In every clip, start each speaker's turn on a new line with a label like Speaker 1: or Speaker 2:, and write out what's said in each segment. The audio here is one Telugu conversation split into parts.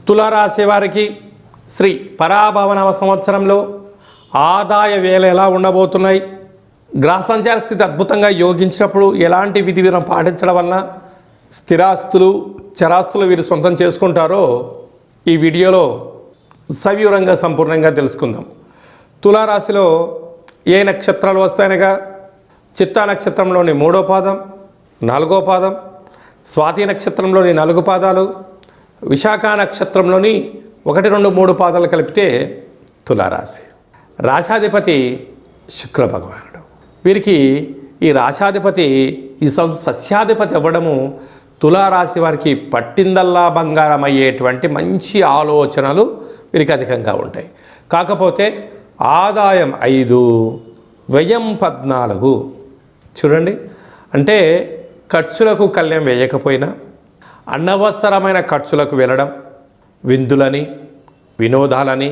Speaker 1: తులారాశి వారికి శ్రీ పరాభవనవ సంవత్సరంలో ఆదాయ వేలు ఎలా ఉండబోతున్నాయి, గ్రహ సంచార స్థితి అద్భుతంగా యోగించినప్పుడు ఎలాంటి విధి విధానం పాటించడం వలన స్థిరాస్తులు చరాస్తులు వీరు సొంతం చేసుకుంటారో ఈ వీడియోలో సవివరంగా సంపూర్ణంగా తెలుసుకుందాం. తులారాశిలో ఏ నక్షత్రాలు వస్తాయనగా చిత్తా నక్షత్రంలోని 3వ పాదం, 4వ పాదం, స్వాతి నక్షత్రంలోని 4 పాదాలు, విశాఖ నక్షత్రంలోని 1, 2, 3 పాదాలు కలిపితే తులారాశి. రాశాధిపతి శుక్ర భగవానుడు. వీరికి ఈ రాశాధిపతి ఈ సస్యాధిపతి అవ్వడము తులారాశి వారికి పట్టిందల్లా బంగారం అయ్యేటువంటి మంచి ఆలోచనలు వీరికి అధికంగా ఉంటాయి. కాకపోతే ఆదాయం 5, వ్యయం 14. చూడండి, అంటే ఖర్చులకు కళ్యం వేయకపోయినా అనవసరమైన ఖర్చులకు వెళ్ళడం, విందులని వినోదాలని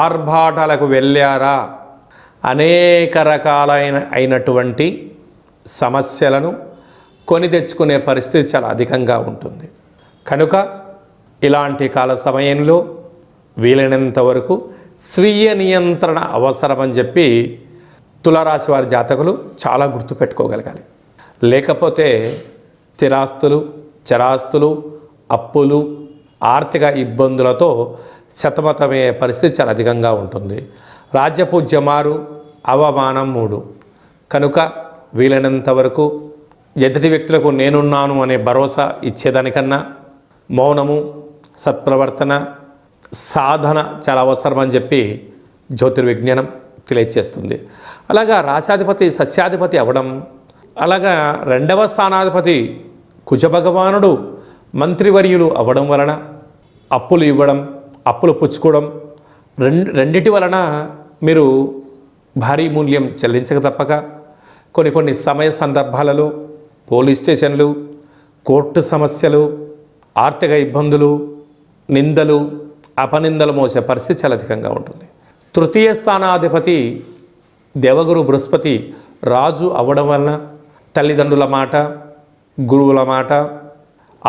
Speaker 1: ఆర్భాటాలకు వెళ్ళారా అనేక రకాలైనటువంటి సమస్యలను కొని తెచ్చుకునే పరిస్థితి చాలా అధికంగా ఉంటుంది. కనుక ఇలాంటి కాల సమయంలో వీలైనంత వరకు స్వీయ నియంత్రణ అవసరమని చెప్పి తులారాశి వారి జాతకులు చాలా గుర్తుపెట్టుకోగలగాలి. లేకపోతే స్థిరాస్తులు చరాస్తులు అప్పులు ఆర్థిక ఇబ్బందులతో సతమతమయ్యే పరిస్థితి చాలా అధికంగా ఉంటుంది. రాజ్యపూజ్యమారు అవమానం 3. కనుక వీలైనంత వరకు ఎదుటి వ్యక్తులకు నేనున్నాను అనే భరోసా ఇచ్చేదానికన్నా మౌనము, సత్ప్రవర్తన, సాధన చాలా అవసరమని చెప్పి జ్యోతిర్విజ్ఞానం తెలియచేస్తుంది. అలాగా రాశాధిపతి సస్యాధిపతి అవ్వడం, అలాగా 2వ స్థానాధిపతి కుజభగవానుడు మంత్రివర్యులు అవ్వడం వలన అప్పులు ఇవ్వడం, అప్పులు పుచ్చుకోవడం, రెండిటి వలన మీరు భారీ మూల్యం చెల్లించక తప్పక కొన్ని సమయ సందర్భాలలో పోలీస్ స్టేషన్లు, కోర్టు సమస్యలు, ఆర్థిక ఇబ్బందులు, నిందలు, అపనిందలు మోసే పరిస్థితి చాలా అధికంగా ఉంటుంది. 3వ స్థానాధిపతి దేవగురు బృహస్పతి రాజు అవ్వడం వలన తల్లిదండ్రుల మాట, గురువుల మాట,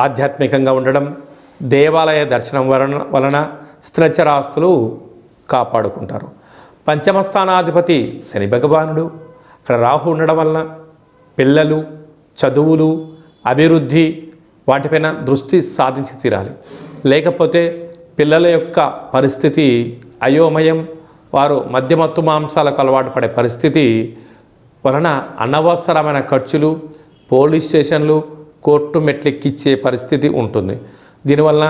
Speaker 1: ఆధ్యాత్మికంగా ఉండడం, దేవాలయ దర్శనం వలన స్థిరచరాస్తులు కాపాడుకుంటారు. 5వ స్థానాధిపతి శని భగవానుడు అక్కడ రాహు ఉండడం వలన పిల్లలు, చదువులు, అభివృద్ధి వాటిపైన దృష్టి సాధించి తీరాలి. లేకపోతే పిల్లల యొక్క పరిస్థితి అయోమయం, వారు మద్యమత్తు మాంసాలకు అలవాటు పడే పరిస్థితి వలన అనవసరమైన ఖర్చులు, పోలీస్ స్టేషన్లు, కోర్టు మెట్లెక్కిచ్చే పరిస్థితి ఉంటుంది. దీనివల్ల